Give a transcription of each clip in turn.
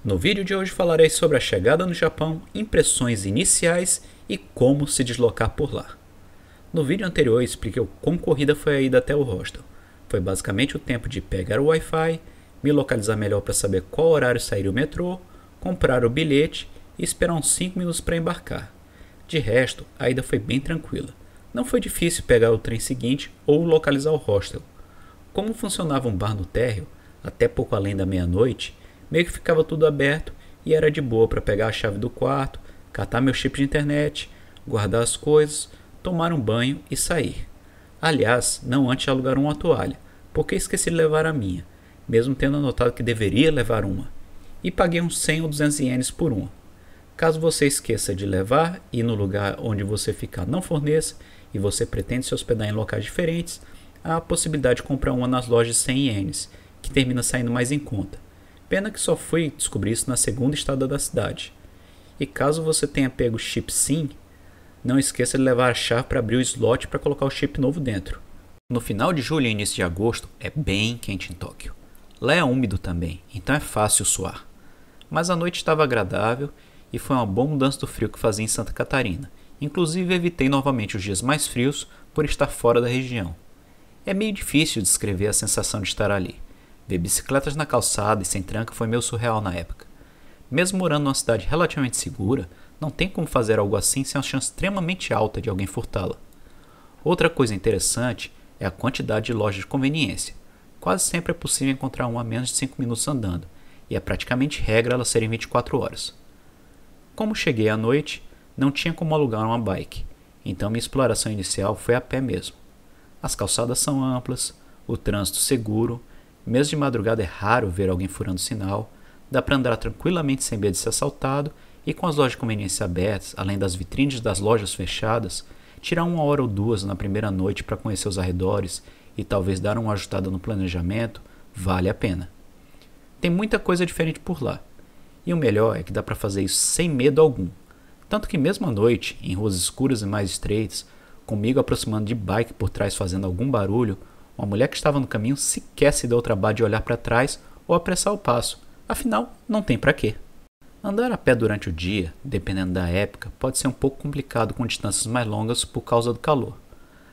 No vídeo de hoje falarei sobre a chegada no Japão, impressões iniciais e como se deslocar por lá. No vídeo anterior eu expliquei o quão corrida foi a ida até o hostel. Foi basicamente o tempo de pegar o Wi-Fi, me localizar melhor para saber qual horário sair o metrô, comprar o bilhete e esperar uns 5 minutos para embarcar. De resto, a ida foi bem tranquila. Não foi difícil pegar o trem seguinte ou localizar o hostel. Como funcionava um bar no térreo, até pouco além da meia-noite, meio que ficava tudo aberto e era de boa para pegar a chave do quarto, catar meu chip de internet, guardar as coisas, tomar um banho e sair. Aliás, não antes de alugar uma toalha, porque esqueci de levar a minha, mesmo tendo anotado que deveria levar uma, e paguei uns 100 ou 200 ienes por uma. Caso você esqueça de levar e no lugar onde você ficar não forneça e você pretende se hospedar em locais diferentes, há a possibilidade de comprar uma nas lojas de 100 ienes, que termina saindo mais em conta. Pena que só fui descobrir isso na segunda estada da cidade. E caso você tenha pego o chip SIM, não esqueça de levar a chave para abrir o slot para colocar o chip novo dentro. No final de julho e início de agosto é bem quente em Tóquio. Lá é úmido também, então é fácil suar. Mas a noite estava agradável e foi uma boa mudança do frio que fazia em Santa Catarina. Inclusive evitei novamente os dias mais frios por estar fora da região. É meio difícil descrever a sensação de estar ali. Ver bicicletas na calçada e sem tranca foi meio surreal na época. Mesmo morando numa cidade relativamente segura, não tem como fazer algo assim sem uma chance extremamente alta de alguém furtá-la. Outra coisa interessante é a quantidade de lojas de conveniência. Quase sempre é possível encontrar uma a menos de 5 minutos andando, e é praticamente regra elas serem 24 horas. Como cheguei à noite, não tinha como alugar uma bike, então minha exploração inicial foi a pé mesmo. As calçadas são amplas, o trânsito seguro, mesmo de madrugada é raro ver alguém furando sinal, dá para andar tranquilamente sem medo de ser assaltado e com as lojas de conveniência abertas, além das vitrines das lojas fechadas, tirar 1 hora ou 2 na primeira noite para conhecer os arredores e talvez dar uma ajustada no planejamento, vale a pena. Tem muita coisa diferente por lá, e o melhor é que dá para fazer isso sem medo algum, tanto que mesmo à noite, em ruas escuras e mais estreitas, comigo aproximando de bike por trás fazendo algum barulho, uma mulher que estava no caminho sequer se deu o trabalho de olhar para trás ou apressar o passo, afinal, não tem para quê. Andar a pé durante o dia, dependendo da época, pode ser um pouco complicado com distâncias mais longas por causa do calor.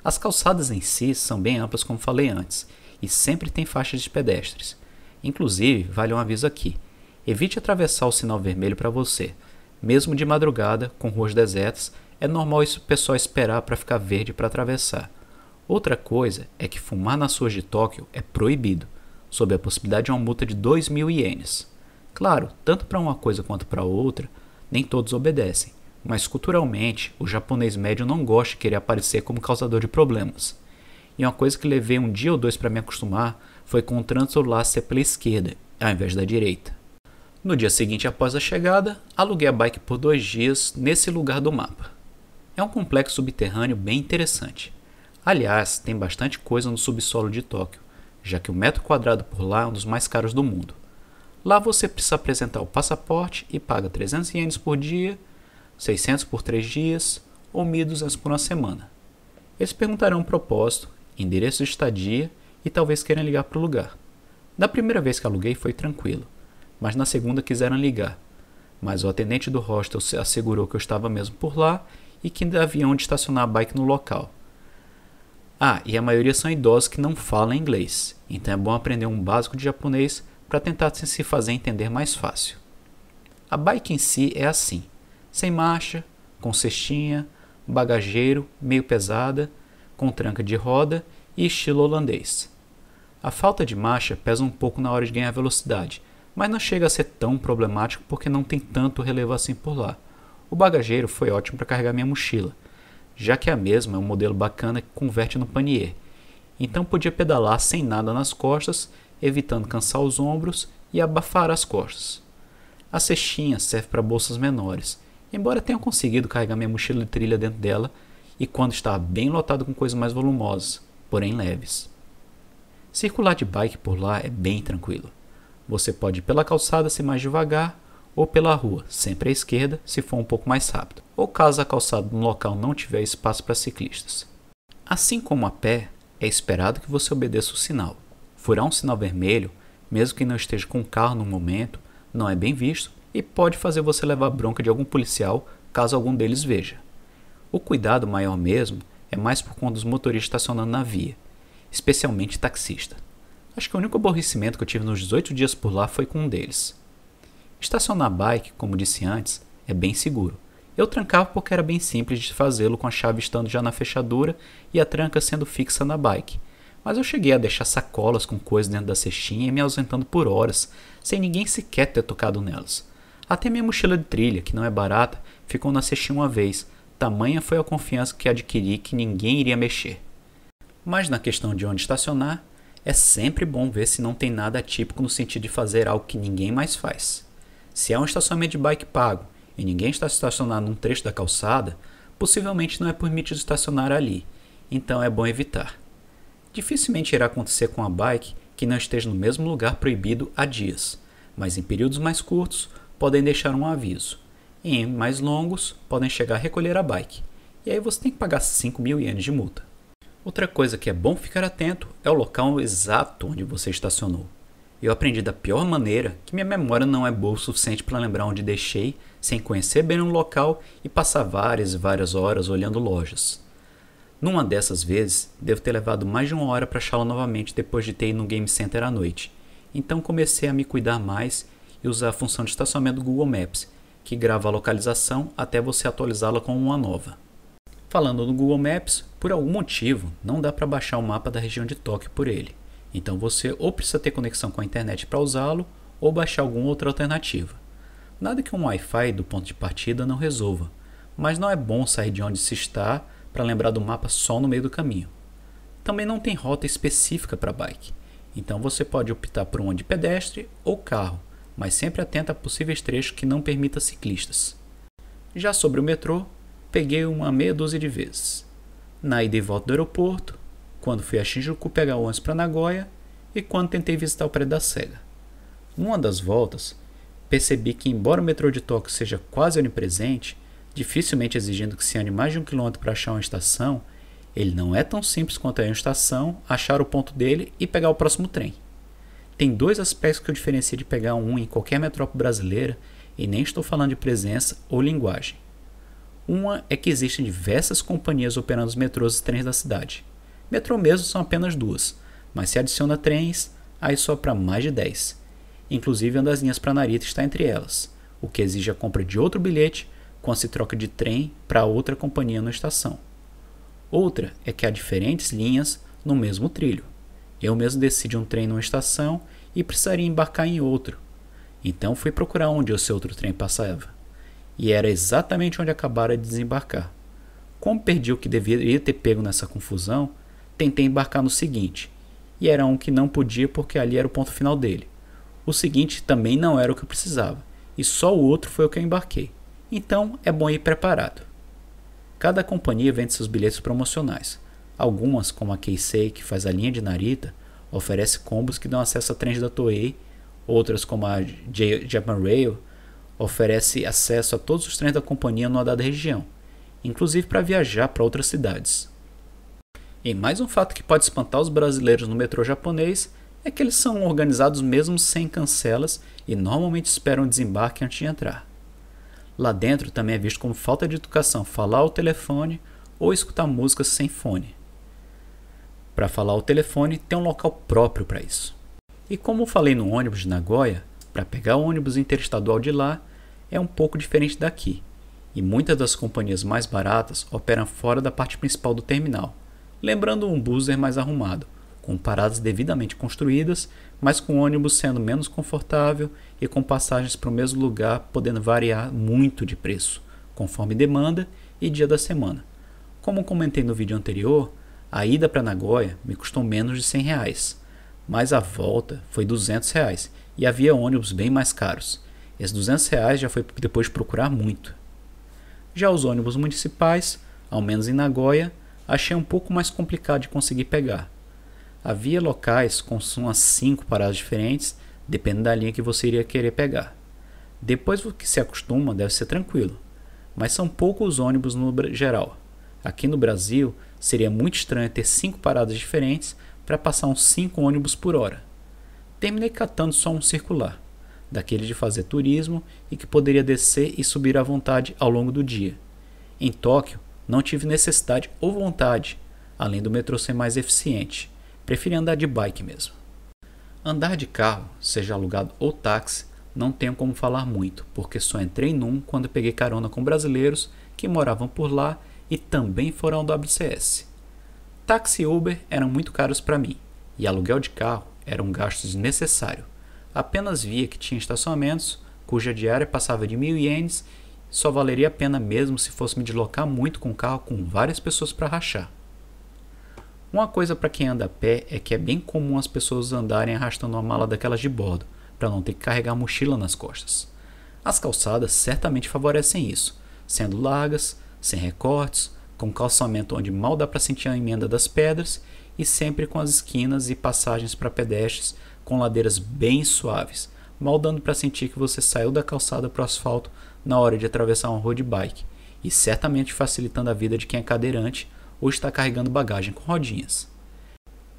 As calçadas em si são bem amplas como falei antes, e sempre tem faixas de pedestres. Inclusive, vale um aviso aqui, evite atravessar o sinal vermelho para você. Mesmo de madrugada, com ruas desertas, é normal o pessoal esperar para ficar verde para atravessar. Outra coisa é que fumar nas ruas de Tóquio é proibido, sob a possibilidade de uma multa de 2.000 ienes. Claro, tanto para uma coisa quanto para outra, nem todos obedecem, mas culturalmente o japonês médio não gosta de querer aparecer como causador de problemas. E uma coisa que levei 1 dia ou 2 para me acostumar foi com o trânsito lá ser pela esquerda, ao invés da direita. No dia seguinte após a chegada, aluguei a bike por 2 dias nesse lugar do mapa. É um complexo subterrâneo bem interessante. Aliás, tem bastante coisa no subsolo de Tóquio, já que o metro quadrado por lá é um dos mais caros do mundo. Lá você precisa apresentar o passaporte e paga 300 ienes por dia, 600 por 3 dias ou 1.200 por uma semana. Eles perguntarão o propósito, endereço de estadia e talvez queiram ligar para o lugar. Da primeira vez que aluguei foi tranquilo, mas na segunda quiseram ligar. Mas o atendente do hostel assegurou que eu estava mesmo por lá e que ainda havia onde estacionar a bike no local. E a maioria são idosos que não falam inglês, então é bom aprender um básico de japonês para tentar se fazer entender mais fácil. A bike em si é assim, sem marcha, com cestinha, bagageiro, meio pesada, com tranca de roda e estilo holandês. A falta de marcha pesa um pouco na hora de ganhar velocidade, mas não chega a ser tão problemático porque não tem tanto relevo assim por lá. O bagageiro foi ótimo para carregar minha mochila, já que a mesma é um modelo bacana que converte no panier, então podia pedalar sem nada nas costas, evitando cansar os ombros e abafar as costas. A cestinha serve para bolsas menores, embora tenha conseguido carregar minha mochila de trilha dentro dela e quando estava bem lotado com coisas mais volumosas, porém leves. Circular de bike por lá é bem tranquilo. Você pode ir pela calçada se mais devagar ou pela rua, sempre à esquerda se for um pouco mais rápido, ou caso a calçada no local não tiver espaço para ciclistas. Assim como a pé, é esperado que você obedeça o sinal. Furar um sinal vermelho, mesmo que não esteja com o carro no momento, não é bem visto e pode fazer você levar bronca de algum policial caso algum deles veja. O cuidado maior mesmo é mais por conta dos motoristas estacionando na via, especialmente taxista. Acho que o único aborrecimento que eu tive nos 18 dias por lá foi com um deles. Estacionar bike, como disse antes, é bem seguro. Eu trancava porque era bem simples de fazê-lo com a chave estando já na fechadura e a tranca sendo fixa na bike. Mas eu cheguei a deixar sacolas com coisas dentro da cestinha e me ausentando por horas, sem ninguém sequer ter tocado nelas. Até minha mochila de trilha, que não é barata, ficou na cestinha uma vez. Tamanha foi a confiança que adquiri que ninguém iria mexer. Mas na questão de onde estacionar, é sempre bom ver se não tem nada atípico no sentido de fazer algo que ninguém mais faz. Se é um estacionamento de bike pago e ninguém está estacionado num trecho da calçada, possivelmente não é permitido estacionar ali, então é bom evitar. Dificilmente irá acontecer com a bike que não esteja no mesmo lugar proibido há dias, mas em períodos mais curtos podem deixar um aviso. E em mais longos podem chegar a recolher a bike, e aí você tem que pagar 5.000 ienes de multa. Outra coisa que é bom ficar atento é o local exato onde você estacionou. Eu aprendi da pior maneira que minha memória não é boa o suficiente para lembrar onde deixei, sem conhecer bem um local e passar várias e várias horas olhando lojas. Numa dessas vezes, devo ter levado mais de 1 hora para achá-la novamente depois de ter ido no Game Center à noite. Então comecei a me cuidar mais e usar a função de estacionamento do Google Maps, que grava a localização até você atualizá-la com uma nova. Falando no Google Maps, por algum motivo não dá para baixar o mapa da região de Tóquio por ele. Então você ou precisa ter conexão com a internet para usá-lo, ou baixar alguma outra alternativa. Nada que um Wi-Fi do ponto de partida não resolva, mas não é bom sair de onde se está para lembrar do mapa só no meio do caminho. Também não tem rota específica para bike, então você pode optar por uma de pedestre ou carro, mas sempre atento a possíveis trechos que não permita ciclistas. Já sobre o metrô, peguei uma meia dúzia de vezes. Na ida e volta do aeroporto, quando fui a Shinjuku pegar o ônibus para Nagoya e quando tentei visitar o prédio da SEGA. Numa das voltas, percebi que embora o metrô de Tóquio seja quase onipresente, dificilmente exigindo que se ande mais de 1 km para achar uma estação, ele não é tão simples quanto é uma estação, achar o ponto dele e pegar o próximo trem. Tem 2 aspectos que eu diferencio de pegar um em qualquer metrópole brasileira e nem estou falando de presença ou linguagem. Uma é que existem diversas companhias operando os metrôs e trens da cidade. Metrô mesmo são apenas 2, mas se adiciona trens, aí só para mais de 10. Inclusive uma das linhas para Narita está entre elas, o que exige a compra de outro bilhete quando se troca de trem para outra companhia na estação. Outra é que há diferentes linhas no mesmo trilho. Eu mesmo decidi um trem numa estação e precisaria embarcar em outro. Então fui procurar onde esse outro trem passava. E era exatamente onde acabara de desembarcar. Como perdi o que deveria ter pego nessa confusão, tentei embarcar no seguinte, e era um que não podia porque ali era o ponto final dele. O seguinte também não era o que eu precisava, e só o outro foi o que eu embarquei. Então é bom ir preparado. Cada companhia vende seus bilhetes promocionais. Algumas, como a Keisei, que faz a linha de Narita, oferece combos que dão acesso a trens da Toei. Outras, como a Japan Rail, oferece acesso a todos os trens da companhia numa dada região, inclusive para viajar para outras cidades. E mais um fato que pode espantar os brasileiros no metrô japonês é que eles são organizados mesmo sem cancelas e normalmente esperam o desembarque antes de entrar. Lá dentro também é visto como falta de educação falar ao telefone ou escutar música sem fone. Para falar ao telefone tem um local próprio para isso. E como falei no ônibus de Nagoya, para pegar o ônibus interestadual de lá é um pouco diferente daqui, e muitas das companhias mais baratas operam fora da parte principal do terminal, lembrando um buzzer mais arrumado, com paradas devidamente construídas, mas com o ônibus sendo menos confortável e com passagens para o mesmo lugar podendo variar muito de preço, conforme demanda e dia da semana. Como comentei no vídeo anterior, a ida para Nagoya me custou menos de R$100, mas a volta foi R$200 e havia ônibus bem mais caros. Esses R$200 já foi depois de procurar muito. Já os ônibus municipais, ao menos em Nagoya, achei um pouco mais complicado de conseguir pegar. Havia locais com umas 5 paradas diferentes, dependendo da linha que você iria querer pegar. Depois que se acostuma, deve ser tranquilo, mas são poucos ônibus no geral. Aqui no Brasil, seria muito estranho ter 5 paradas diferentes para passar uns 5 ônibus por hora. Terminei catando só um circular. daquele de fazer turismo e que poderia descer e subir à vontade ao longo do dia. Em Tóquio, não tive necessidade ou vontade, além do metrô ser mais eficiente. Preferi andar de bike mesmo. Andar de carro, seja alugado ou táxi, não tenho como falar muito, porque só entrei num quando peguei carona com brasileiros que moravam por lá e também foram ao WCS. Táxi e Uber eram muito caros para mim, e aluguel de carro era um gasto desnecessário. Apenas via que tinha estacionamentos, cuja diária passava de 1.000 ienes, só valeria a pena mesmo se fosse me deslocar muito com o carro com várias pessoas para rachar. Uma coisa para quem anda a pé é que é bem comum as pessoas andarem arrastando uma mala daquelas de bordo, para não ter que carregar a mochila nas costas. As calçadas certamente favorecem isso, sendo largas, sem recortes, com calçamento onde mal dá para sentir a emenda das pedras e sempre com as esquinas e passagens para pedestres com ladeiras bem suaves, mal dando para sentir que você saiu da calçada para o asfalto na hora de atravessar uma road bike, e certamente facilitando a vida de quem é cadeirante ou está carregando bagagem com rodinhas.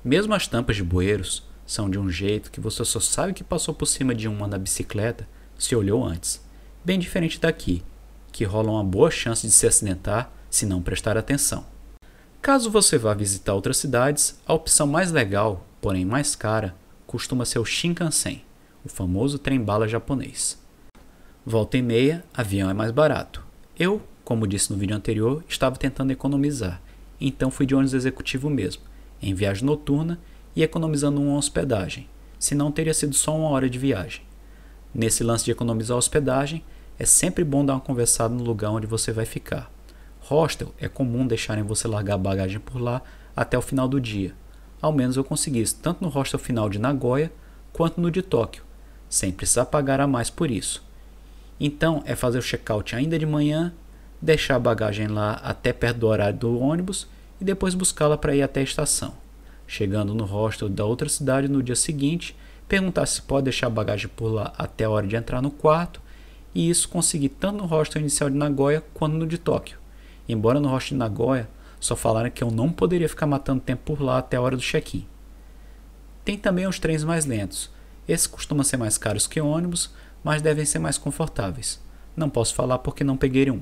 Mesmo as tampas de bueiros são de um jeito que você só sabe que passou por cima de uma na bicicleta se olhou antes, bem diferente daqui, que rola uma boa chance de se acidentar se não prestar atenção. Caso você vá visitar outras cidades, a opção mais legal, porém mais cara, costuma ser o Shinkansen, o famoso trem-bala japonês. Volta e meia, avião é mais barato. Eu, como disse no vídeo anterior, estava tentando economizar, então fui de ônibus executivo mesmo, em viagem noturna e economizando uma hospedagem, senão teria sido só 1 hora de viagem. Nesse lance de economizar a hospedagem, é sempre bom dar uma conversada no lugar onde você vai ficar. Hostel é comum deixarem você largar a bagagem por lá até o final do dia. Ao menos eu consegui isso tanto no hostel final de Nagoya quanto no de Tóquio, sem precisar pagar a mais por isso. Então é fazer o check-out ainda de manhã, deixar a bagagem lá até perto do horário do ônibus e depois buscá-la para ir até a estação. Chegando no hostel da outra cidade no dia seguinte, perguntar se pode deixar a bagagem por lá até a hora de entrar no quarto, e isso consegui tanto no hostel inicial de Nagoya quanto no de Tóquio. Embora no hostel de Nagoya só falaram que eu não poderia ficar matando tempo por lá até a hora do check-in. Tem também os trens mais lentos. Esses costumam ser mais caros que ônibus, mas devem ser mais confortáveis. Não posso falar porque não peguei um.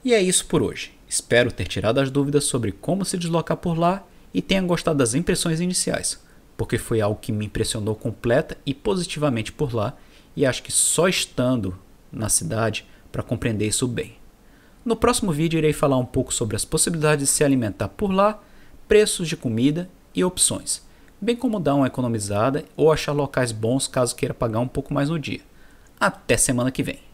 E é isso por hoje. Espero ter tirado as dúvidas sobre como se deslocar por lá e tenha gostado das impressões iniciais, porque foi algo que me impressionou completa e positivamente por lá, e acho que só estando na cidade para compreender isso bem. No próximo vídeo irei falar um pouco sobre as possibilidades de se alimentar por lá, preços de comida e opções, bem como dar uma economizada ou achar locais bons caso queira pagar um pouco mais no dia. Até semana que vem!